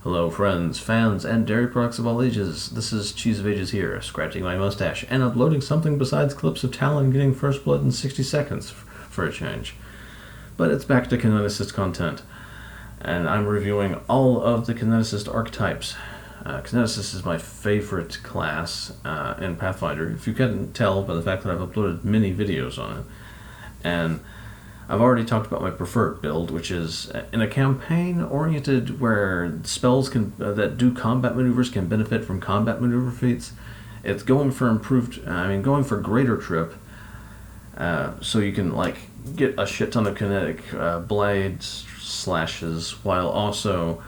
Hello friends, fans, and dairy products of all ages. This is Cheese of Ages here, scratching my mustache and uploading something besides clips of Talon getting first blood in 60 seconds, for a change. But it's back to Kineticist content, and I'm reviewing all of the Kineticist archetypes. Kineticist is my favorite class in Pathfinder, if you couldn't tell by the fact that I've uploaded many videos on it. And I've already talked about my preferred build, which is in a campaign oriented where spells that do combat maneuvers can benefit from combat maneuver feats. It's going for going for greater trip, so you can get a shit ton of kinetic blades, slashes, while also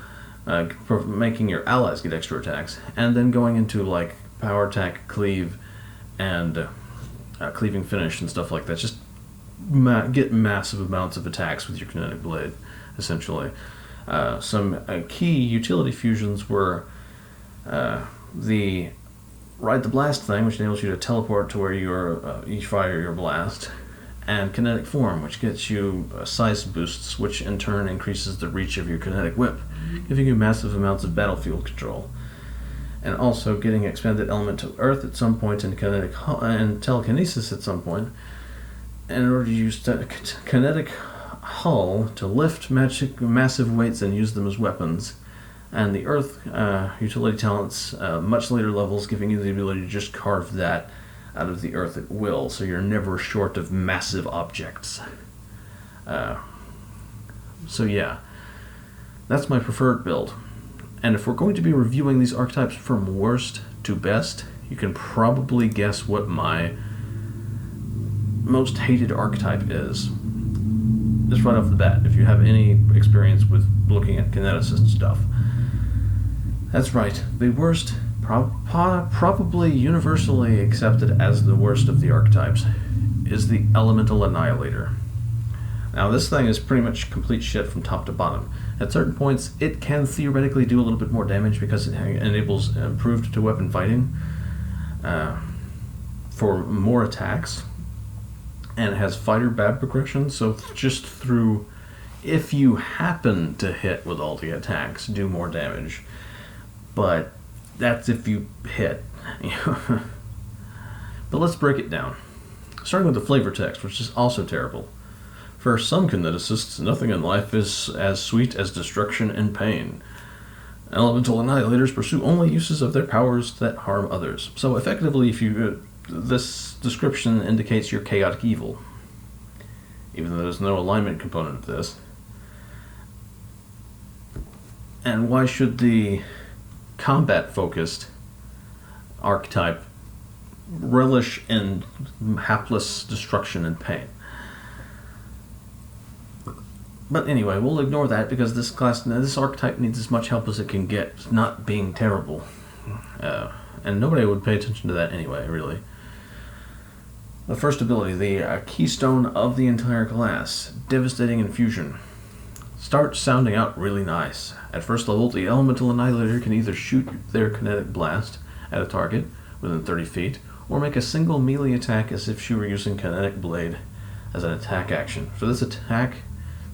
making your allies get extra attacks, and then going into power attack, cleave, and cleaving finish and stuff like that. Just get massive amounts of attacks with your Kinetic Blade, essentially. Some key utility fusions were the Ride the Blast thing, which enables you to teleport to where you fire your blast, and Kinetic Form, which gets you size boosts, which in turn increases the reach of your Kinetic Whip, giving you massive amounts of battlefield control. And also getting expanded Elemental Earth at some point and Telekinesis at some point, in order to use Kinetic Hull to lift massive weights and use them as weapons, and the Earth utility talents much later levels, giving you the ability to just carve that out of the earth at will, so you're never short of massive objects. So yeah, that's my preferred build. And if we're going to be reviewing these archetypes from worst to best, you can probably guess what my most hated archetype is. Just right off the bat, if you have any experience with looking at Kineticist stuff. That's right, the worst, probably universally accepted as the worst of the archetypes, is the Elemental Annihilator. Now this thing is pretty much complete shit from top to bottom. At certain points, it can theoretically do a little bit more damage because it enables improved to weapon fighting for more attacks, and has fighter bab progression, so just through, if you happen to hit with all the attacks, do more damage. But that's if you hit. But let's break it down. Starting with the flavor text, which is also terrible. For some Kineticists, nothing in life is as sweet as destruction and pain. Elemental Annihilators pursue only uses of their powers that harm others. So effectively, this description indicates you're chaotic evil, even though there's no alignment component of this. And why should the combat-focused archetype relish in hapless destruction and pain? But anyway, we'll ignore that because this archetype needs as much help as it can get, not being terrible. And nobody would pay attention to that anyway, really. The first ability, the keystone of the entire class, Devastating Infusion, starts sounding out really nice. At first level, the Elemental Annihilator can either shoot their Kinetic Blast at a target within 30 feet, or make a single melee attack as if she were using Kinetic Blade as an attack action. For this attack,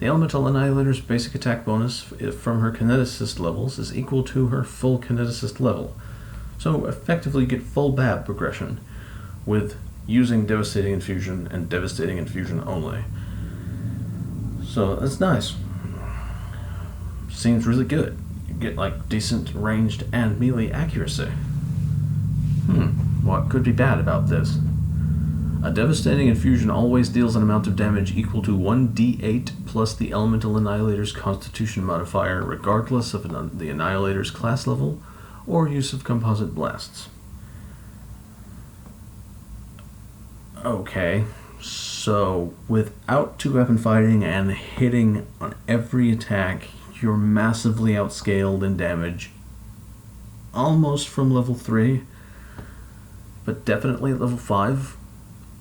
the Elemental Annihilator's basic attack bonus from her Kineticist levels is equal to her full Kineticist level. So effectively get full BAB progression with using Devastating Infusion and Devastating Infusion only. So that's nice. Seems really good. You get decent ranged and melee accuracy. What could be bad about this? A Devastating Infusion always deals an amount of damage equal to 1d8 plus the Elemental Annihilator's Constitution modifier, regardless of the Annihilator's class level or use of composite blasts. Okay, so without two-weapon fighting and hitting on every attack, you're massively outscaled in damage, almost from level 3, but definitely at level 5,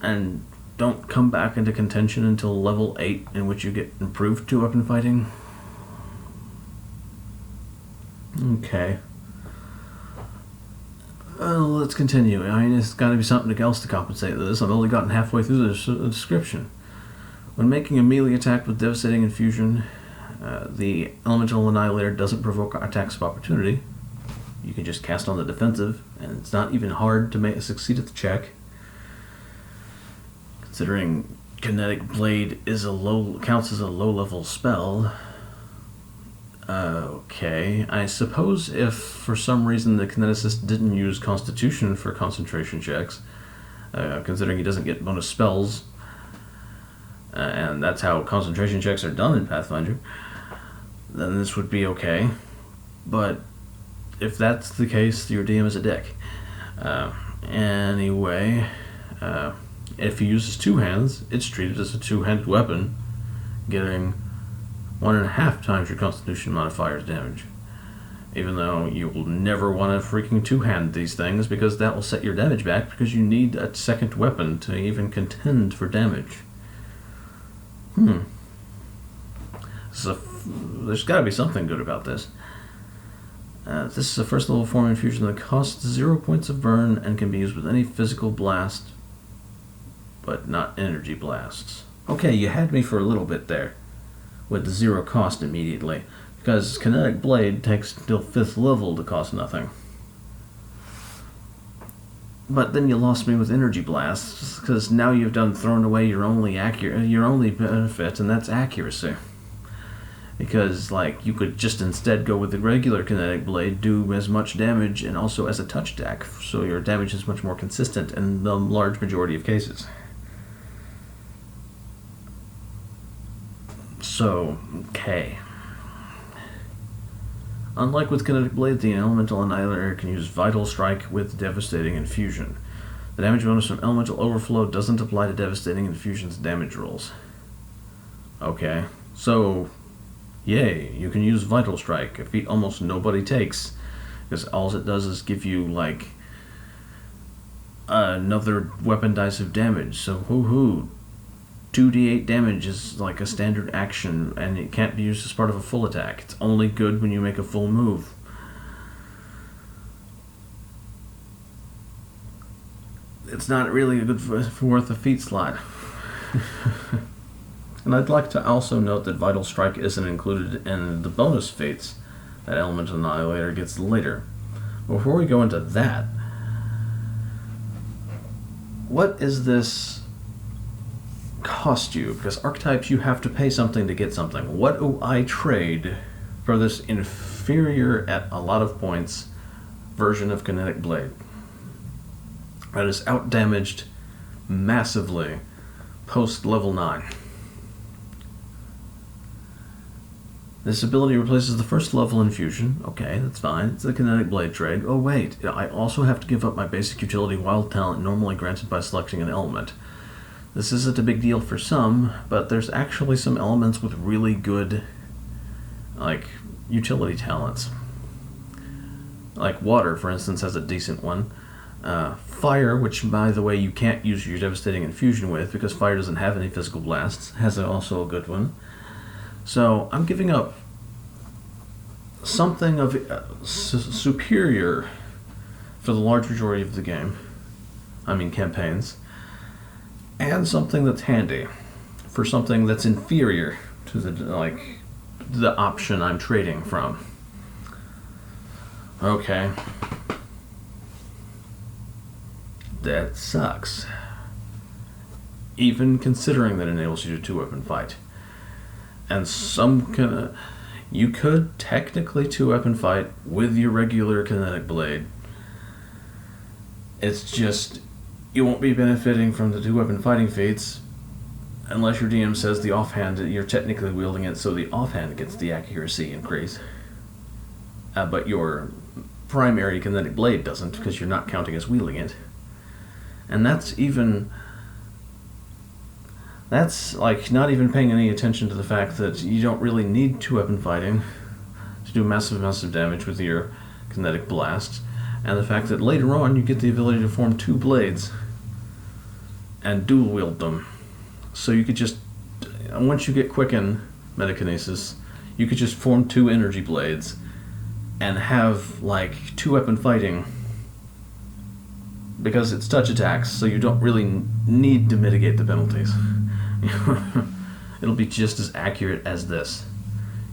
and don't come back into contention until level 8, in which you get improved two-weapon fighting. Okay. Let's continue. I mean, it's got to be something else to compensate for this. I've only gotten halfway through the description. When making a melee attack with Devastating Infusion, The Elemental Annihilator doesn't provoke attacks of opportunity. You can just cast on the defensive, and it's not even hard to succeed at the check. Considering Kinetic Blade counts as a low-level spell. Okay, I suppose if for some reason the Kineticist didn't use Constitution for concentration checks, considering he doesn't get bonus spells, and that's how concentration checks are done in Pathfinder, then this would be okay. But if that's the case, your DM is a dick. Anyway, if he uses two hands, it's treated as a two-handed weapon, getting 1.5 times your Constitution modifier's damage. Even though you will never want to freaking two-hand these things, because that will set your damage back, because you need a second weapon to even contend for damage. There's got to be something good about this. This is a first level form infusion that costs 0 points of burn and can be used with any physical blast, but not energy blasts. Okay, you had me for a little bit there, with the 0 cost immediately, because Kinetic Blade takes till 5th level to cost nothing. But then you lost me with energy blasts, because now you've thrown away your only benefit, and that's accuracy. Because, like, you could just instead go with the regular Kinetic Blade, do as much damage, and also as a touch attack, so your damage is much more consistent in the large majority of cases. So, okay. Unlike with Kinetic Blade, the Elemental Annihilator can use Vital Strike with Devastating Infusion. The damage bonus from Elemental Overflow doesn't apply to Devastating Infusion's damage rolls. Okay, so, yay, you can use Vital Strike, a feat almost nobody takes, because all it does is give you, like, another weapon dice of damage, so hoo-hoo. 2d8 damage is like a standard action, and it can't be used as part of a full attack. It's only good when you make a full move. It's not really a good worth a feat slot. And I'd like to also note that Vital Strike isn't included in the bonus fates that Elemental Annihilator gets later. Before we go into that, what is this cost you? Because archetypes, you have to pay something to get something. What do I trade for this inferior at a lot of points version of Kinetic Blade that is outdamaged massively post level 9? This ability replaces the first level infusion. Okay, that's fine. It's a Kinetic Blade trade. Oh wait, I also have to give up my basic utility wild talent normally granted by selecting an element. This isn't a big deal for some, but there's actually some elements with really good, like, utility talents. Like water, for instance, has a decent one. Fire, which, by the way, you can't use your Devastating Infusion with, because fire doesn't have any physical blasts, has also a good one. So, I'm giving up something of superior for the large majority of the game. I mean, campaigns. And something that's handy for something that's inferior to the option I'm trading from. Okay. That sucks. Even considering that it enables you to two-weapon fight. And you could technically two-weapon fight with your regular Kinetic Blade. It's just, you won't be benefiting from the two-weapon fighting feats unless your DM says the offhand, you're technically wielding it, so the offhand gets the accuracy increase. But your primary Kinetic Blade doesn't, because you're not counting as wielding it. And that's like not even paying any attention to the fact that you don't really need two-weapon fighting to do massive damage with your Kinetic Blasts, and the fact that later on you get the ability to form two blades and dual wield them. So you could just, once you get Quicken Metakinesis, you could just form two energy blades and have like two-weapon fighting, because it's touch attacks, so you don't really need to mitigate the penalties. It'll be just as accurate as this.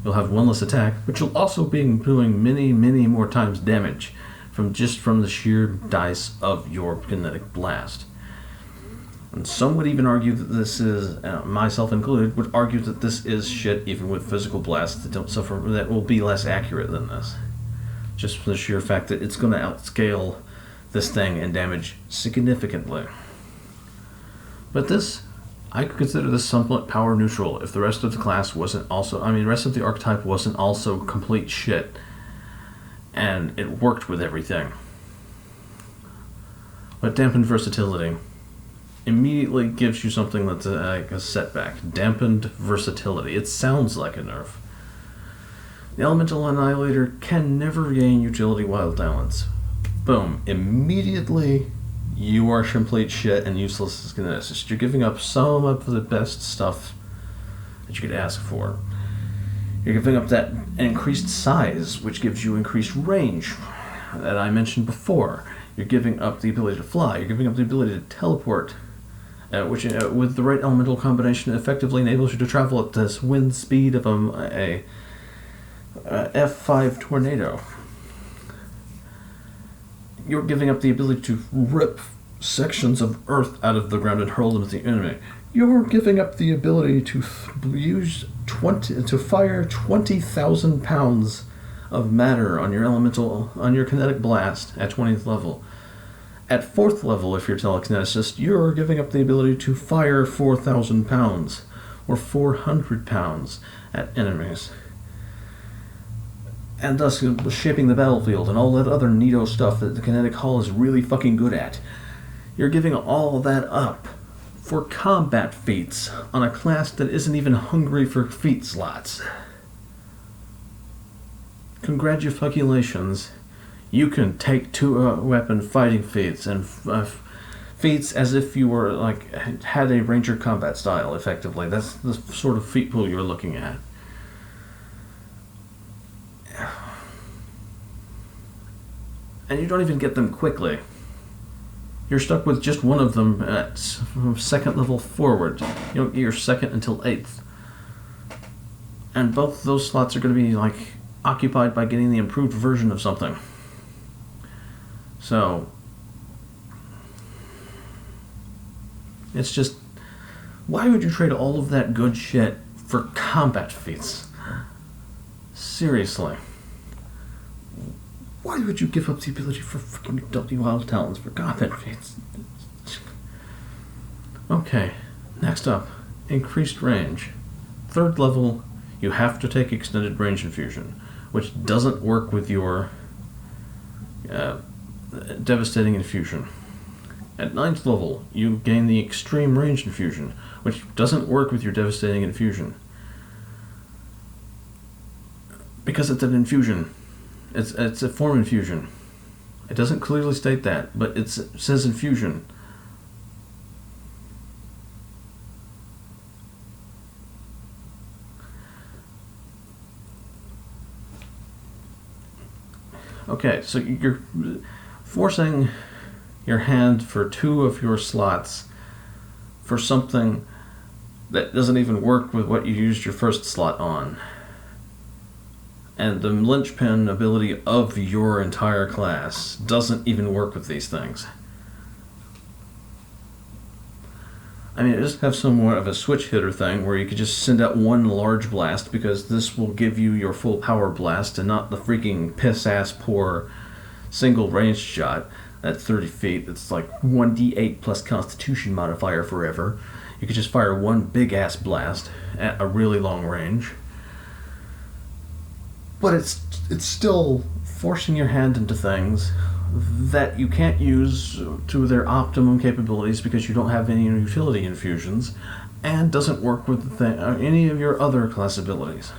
You'll have one less attack, but you'll also be doing many, many more times damage from the sheer dice of your Kinetic Blast. And some would even argue that this is, myself included, would argue that this is shit even with physical blasts that will be less accurate than this. Just for the sheer fact that it's going to outscale this thing in damage significantly. But this, I could consider this somewhat power neutral if the rest of the class wasn't also, the rest of the archetype wasn't also complete shit. And it worked with everything. But dampened versatility immediately gives you something that's like a setback. Dampened versatility. It sounds like a nerf. The Elemental Annihilator can never gain utility wild talents. Boom. Immediately, you are complete shit and useless as Kineticist. You're giving up some of the best stuff that you could ask for. You're giving up that increased size, which gives you increased range that I mentioned before. You're giving up the ability to fly. You're giving up the ability to teleport, which with the right elemental combination effectively enables you to travel at this wind speed of a F5 tornado. You're giving up the ability to rip sections of earth out of the ground and hurl them at the enemy. You're giving up the ability to fire 20,000 pounds of matter on your kinetic blast at 20th level. At 4th level, if you're telekineticist, you're giving up the ability to fire 4,000 pounds or 400 pounds at enemies. And thus shaping the battlefield and all that other neato stuff that the Kinetic Hull is really fucking good at. You're giving all that up for combat feats on a class that isn't even hungry for feat slots. Congratulations. You can take two-weapon fighting feats and feats as if you were had a ranger combat style, effectively. That's the sort of feat pool you're looking at. And you don't even get them quickly. You're stuck with just one of them at 2nd level forward. You don't get your 2nd until 8th. And both those slots are going to be occupied by getting the improved version of something. So it's just, why would you trade all of that good shit for combat feats? Seriously. Why would you give up the ability for freaking W wild talents for combat feats? Okay, next up, increased range. 3rd level, you have to take extended range infusion, which doesn't work with your devastating infusion. At 9th level, you gain the extreme range infusion, which doesn't work with your devastating infusion. Because it's an infusion. It's a form infusion. It doesn't clearly state that, but it says infusion. Okay, so you're forcing your hand for 2 of your slots for something that doesn't even work with what you used your 1st slot on. And the linchpin ability of your entire class doesn't even work with these things. Just have somewhat of a switch hitter thing where you could just send out one large blast because this will give you your full power blast and not the freaking piss-ass poor single ranged shot at 30 feet. It's 1d8 plus constitution modifier forever. You could just fire one big-ass blast at a really long range. But it's still forcing your hand into things that you can't use to their optimum capabilities because you don't have any utility infusions, and doesn't work with any of your other class abilities.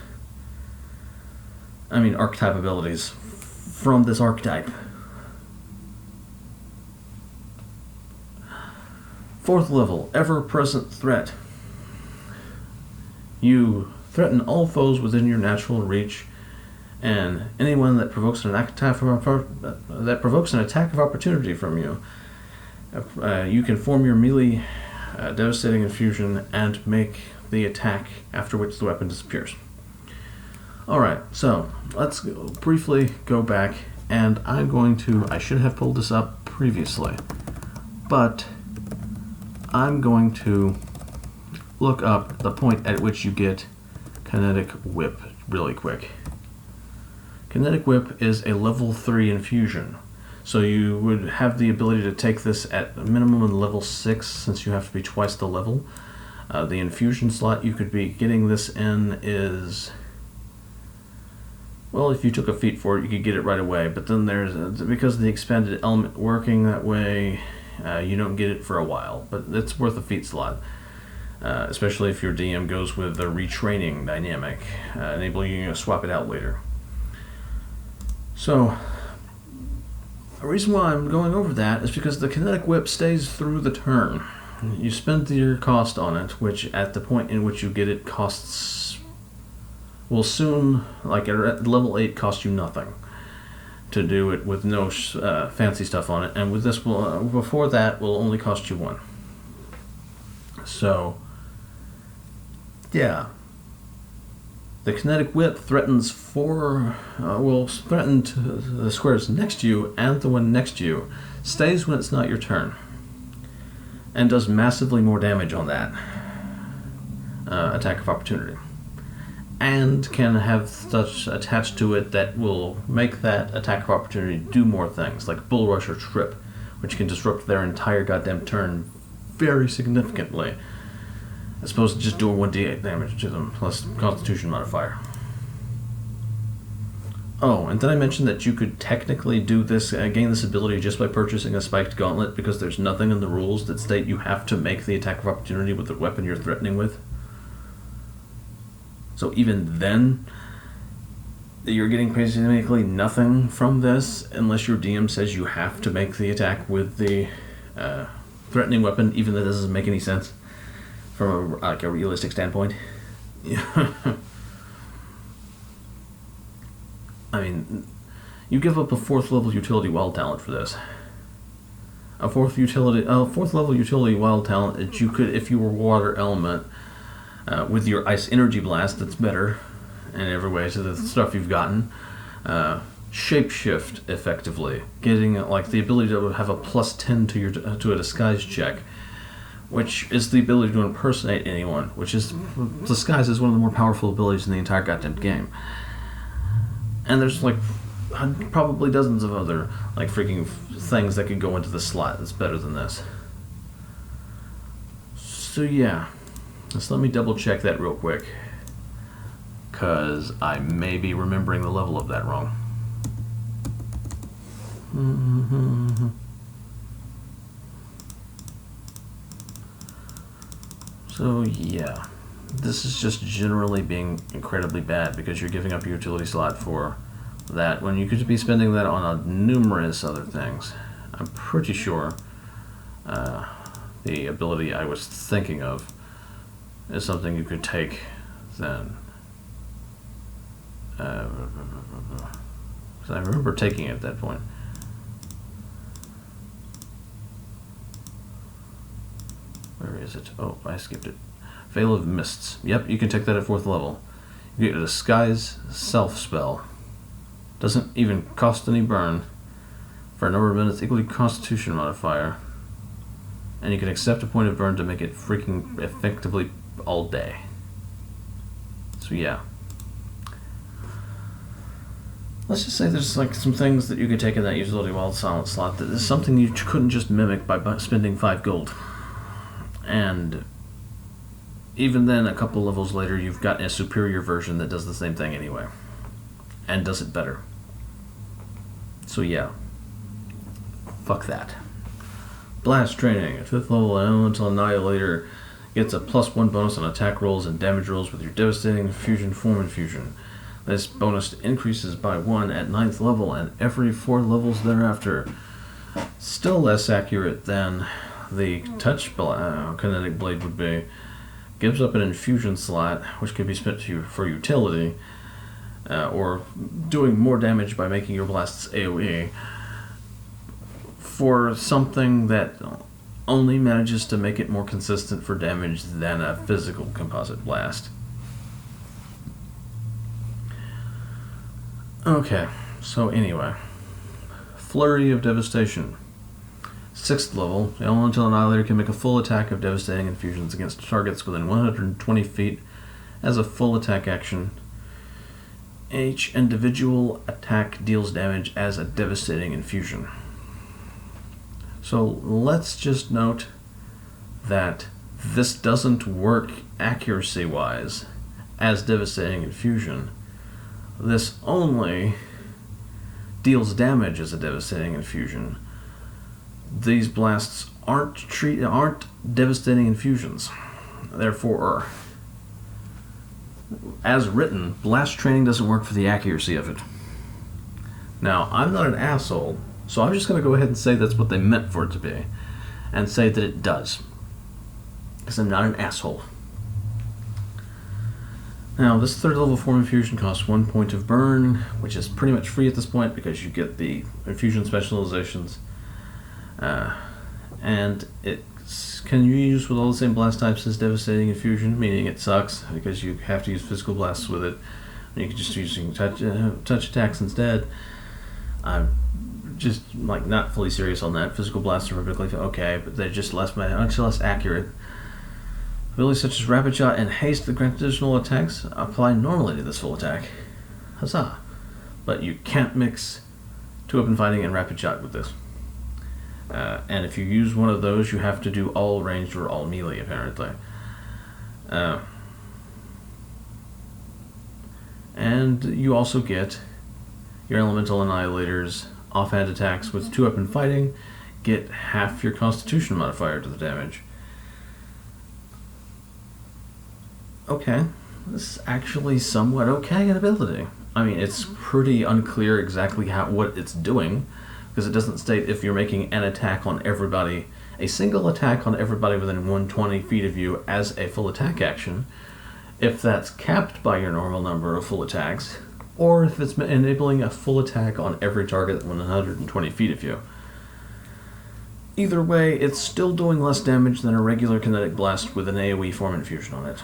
Archetype abilities from this archetype. 4th level, ever-present threat. You threaten all foes within your natural reach, and anyone that provokes an attack of opportunity from you, you can form your melee devastating infusion and make the attack after which the weapon disappears. Alright, so let's briefly go back, and I should have pulled this up previously, but I'm going to look up the point at which you get Kinetic Whip really quick. Kinetic Whip is a level 3 infusion, so you would have the ability to take this at minimum in level 6, since you have to be twice the level. The infusion slot you could be getting this in is, well, if you took a feat for it, you could get it right away, but then because of the expanded element working that way, you don't get it for a while, but it's worth a feat slot. Especially if your DM goes with the retraining dynamic, enabling you to swap it out later. So, the reason why I'm going over that is because the Kinetic Whip stays through the turn. You spend your cost on it, which at the point in which you get it will soon, like at level 8, cost you nothing to do it with no fancy stuff on it, and with this, before that, will only cost you 1. So, yeah. The Kinetic Whip threatens will threaten the squares next to you and the one next to you. Stays when it's not your turn. And does massively more damage on that attack of opportunity. And can have such attached to it that will make that attack of opportunity do more things, like Bull Rush or Trip, which can disrupt their entire goddamn turn very significantly, as opposed to just doing 1d8 damage to them, plus Constitution modifier. Oh, and did I mention that you could technically do this, gain this ability just by purchasing a spiked gauntlet, because there's nothing in the rules that state you have to make the attack of opportunity with the weapon you're threatening with? So even then, you're getting basically nothing from this, unless your DM says you have to make the attack with the threatening weapon, even though that doesn't make any sense from a realistic standpoint. I mean, you give up a 4th level utility wild talent for this. A 4th level utility wild talent that you could, if you were water element, with your ice energy blast, that's better in every way to the stuff you've gotten. Shapeshift effectively, getting like the ability to have a +10 to a disguise check, which is the ability to impersonate anyone, which is, disguise is one of the more powerful abilities in the entire goddamn game. And there's like probably dozens of other like freaking things that could go into the slot that's better than this. So yeah, just let me double check that real quick, because I may be remembering the level of that wrong. So yeah, this is just generally being incredibly bad because you're giving up your utility slot for that when you could be spending that on numerous other things. I'm pretty sure the ability I was thinking of is something you could take then. I remember taking it at that point. Where is it? Oh, I skipped it. Veil of Mists. Yep, you can take that at 4th level. You get a Disguise Self spell. Doesn't even cost any burn. For a number of minutes, equal to Constitution modifier. And you can accept a point of burn to make it freaking effectively all day. So yeah. Let's just say there's like some things that you could take in that utility wild silent slot that is something you couldn't just mimic by spending 5 gold. And even then, a couple levels later, you've got a superior version that does the same thing anyway. And does it better. So yeah. Fuck that. Blast training. At 5th level, Elemental Annihilator gets a +1 bonus on attack rolls and damage rolls with your devastating infusion form infusion. This bonus increases by 1 at 9th level and every 4 levels thereafter. Still less accurate than the touch Kinetic Blade would be. Gives up an infusion slot, which can be spent for utility, or doing more damage by making your blasts AoE, for something that only manages to make it more consistent for damage than a physical composite blast. Okay, so anyway. Flurry of Devastation. 6th level, the Elemental Annihilator can make a full attack of devastating infusions against targets within 120 feet as a full attack action. Each individual attack deals damage as a devastating infusion. So let's just note that this doesn't work accuracy-wise as devastating infusion. This only deals damage as a devastating infusion. These blasts aren't devastating infusions. Therefore, as written, blast training doesn't work for the accuracy of it. Now, I'm not an asshole, so I'm just going to go ahead and say that's what they meant for it to be, and say that it does. Because I'm not an asshole. Now, this 3rd level form infusion costs 1 point of burn, which is pretty much free at this point because you get the infusion specializations. And it can be used with all the same blast types as devastating infusion, meaning it sucks because you have to use physical blasts with it. You can just use touch attacks instead. I'm just like not fully serious on that. Physical blasts are perfectly okay, but they're just much less accurate. Abilities such as Rapid Shot and Haste that grant additional attacks apply normally to this full attack. Huzzah! But you can't mix 2-weapon fighting and Rapid Shot with this. And if you use one of those, you have to do all ranged or all melee, apparently. And you also get your Elemental Annihilators offhand attacks with 2-weapon fighting, get half your Constitution modifier to the damage. Okay, this is actually somewhat okay in ability. I mean, it's pretty unclear exactly what it's doing, because it doesn't state if you're making an attack on everybody, a single attack on everybody within 120 feet of you as a full attack action, if that's capped by your normal number of full attacks, or if it's enabling a full attack on every target within 120 feet of you. Either way, it's still doing less damage than a regular kinetic blast with an AoE form infusion on it.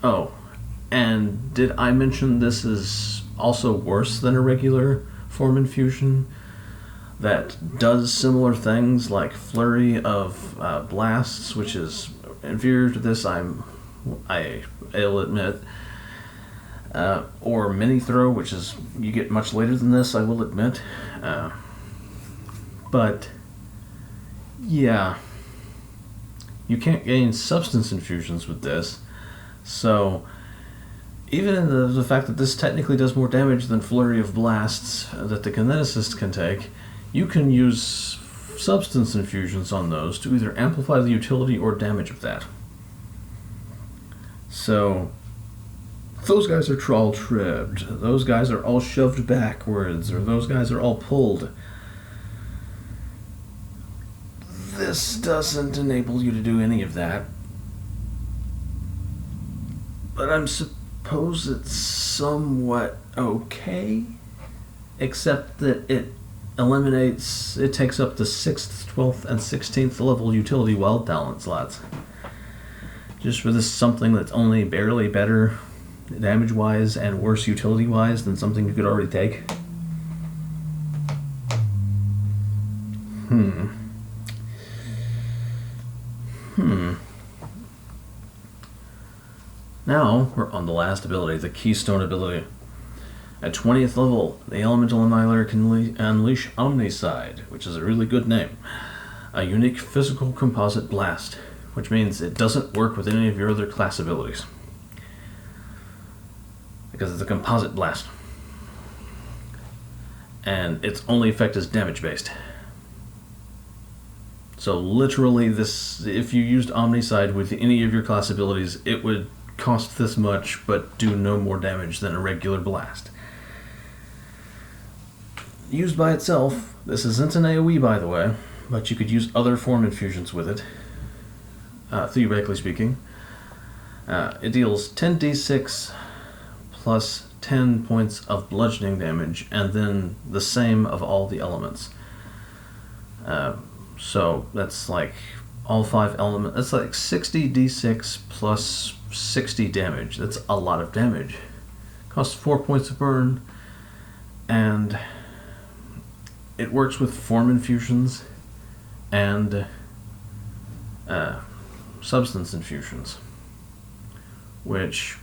Oh, and did I mention this is also worse than a regular form infusion that does similar things like flurry of blasts, which is inferior to this, I'll admit, or mini throw, which is you get much later than this, I will admit. But yeah, you can't gain substance infusions with this. So, even in the fact that this technically does more damage than Flurry of Blasts that the Kineticist can take, you can use substance infusions on those to either amplify the utility or damage of that. So, those guys are all tribbed, those guys are all shoved backwards, or those guys are all pulled. This doesn't enable you to do any of that. But I suppose it's somewhat okay, except that it takes up the 6th, 12th, and 16th level utility wild talent slots. Just for this something that's only barely better damage-wise and worse utility-wise than something you could already take. Now, we're on the last ability, the Keystone ability. At 20th level, the Elemental Annihilator can unleash Omnicide, which is a really good name. A unique physical composite blast, which means it doesn't work with any of your other class abilities. Because it's a composite blast. And its only effect is damage-based. So literally, this, if you used Omnicide with any of your class abilities, it would cost this much, but do no more damage than a regular blast. Used by itself, this isn't an AoE by the way, but you could use other form infusions with it, theoretically speaking. It deals 10d6 plus 10 points of bludgeoning damage, and then the same of all the elements. So that's like all 5 elements. That's like 60 d6 plus 60 damage. That's a lot of damage. Costs 4 points of burn, And it works with form infusions and substance infusions, which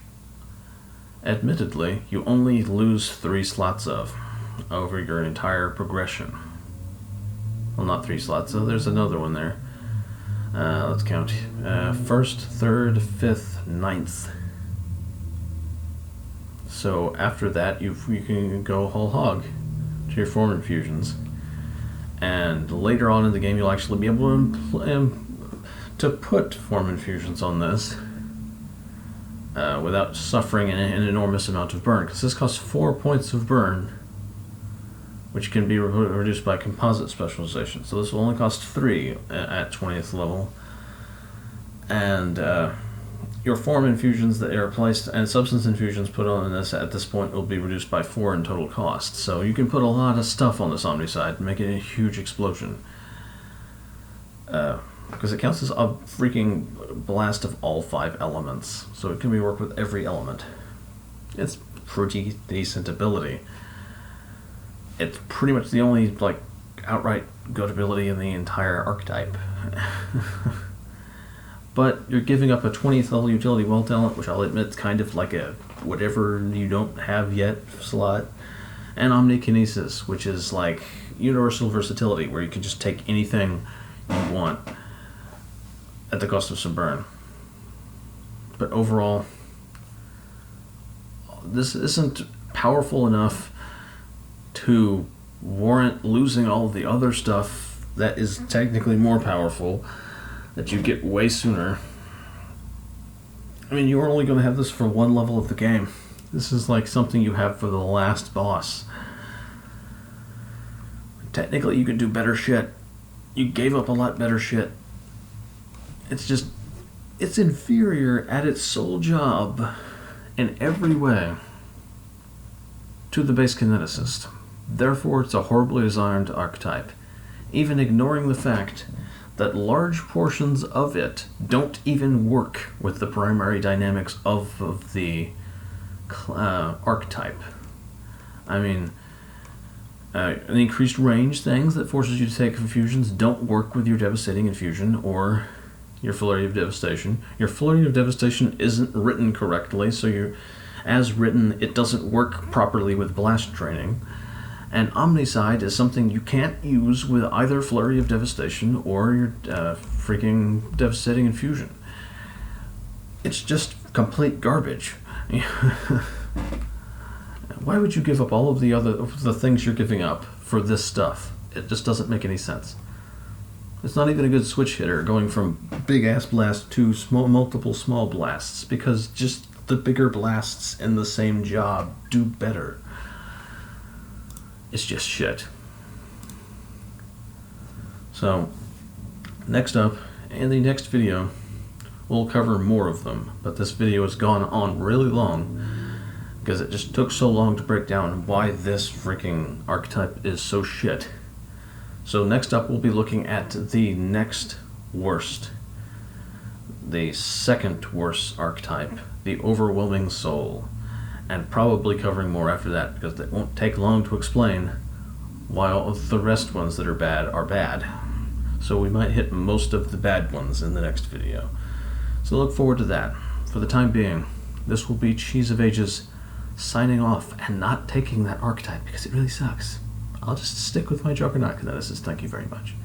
admittedly you only lose 3 slots of over your entire progression. Well, not 3 slots, so there's another one there. Let's count. 1st, 3rd, 5th, 9th. So after that, you can go whole hog to your form infusions. And later on in the game, you'll actually be able to put form infusions on this without suffering an enormous amount of burn. Because this costs 4 points of burn, which can be reduced by composite specialization. So this will only cost 3 at 20th level. And your form infusions that are placed and substance infusions put on this at this point will be reduced by 4 in total cost. So you can put a lot of stuff on this Omnicide and make it a huge explosion. Because it counts as a freaking blast of all 5 elements. So it can be worked with every element. It's pretty decent ability. It's pretty much the only, like, outright good ability in the entire archetype. But you're giving up a 20th level utility well talent, which I'll admit is kind of like a whatever you don't have yet slot, and Omnikinesis, which is like universal versatility, where you can just take anything you want at the cost of some burn. But overall, this isn't powerful enough to warrant losing all of the other stuff that is technically more powerful, that you get way sooner. I mean, you're only going to have this for 1 level of the game. This is like something you have for the last boss. Technically, you could do better shit. You gave up a lot better shit. It's just, it's inferior at its sole job in every way to the base Kineticist. Therefore, it's a horribly designed archetype, even ignoring the fact that large portions of it don't even work with the primary dynamics of the archetype. I mean, the increased range things that forces you to take infusions don't work with your devastating infusion or your flurry of devastation. Your flurry of devastation isn't written correctly, so as written, it doesn't work properly with blast training. And Omnicide is something you can't use with either Flurry of Devastation or your freaking Devastating Infusion. It's just complete garbage. Why would you give up all of the things you're giving up for this stuff? It just doesn't make any sense. It's not even a good switch hitter going from big ass blast to multiple small blasts, because just the bigger blasts in the same job do better. It's just shit. So, next up, in the next video, we'll cover more of them. But this video has gone on really long, because it just took so long to break down why this freaking archetype is so shit. So next up, we'll be looking at the next worst. The second worst archetype, the Overwhelming Soul. And probably covering more after that, because it won't take long to explain why all of the rest ones that are bad. So we might hit most of the bad ones in the next video. So look forward to that. For the time being, this will be Cheese of Ages signing off and not taking that archetype because it really sucks. I'll just stick with my Juggernaut Kineticist. Thank you very much.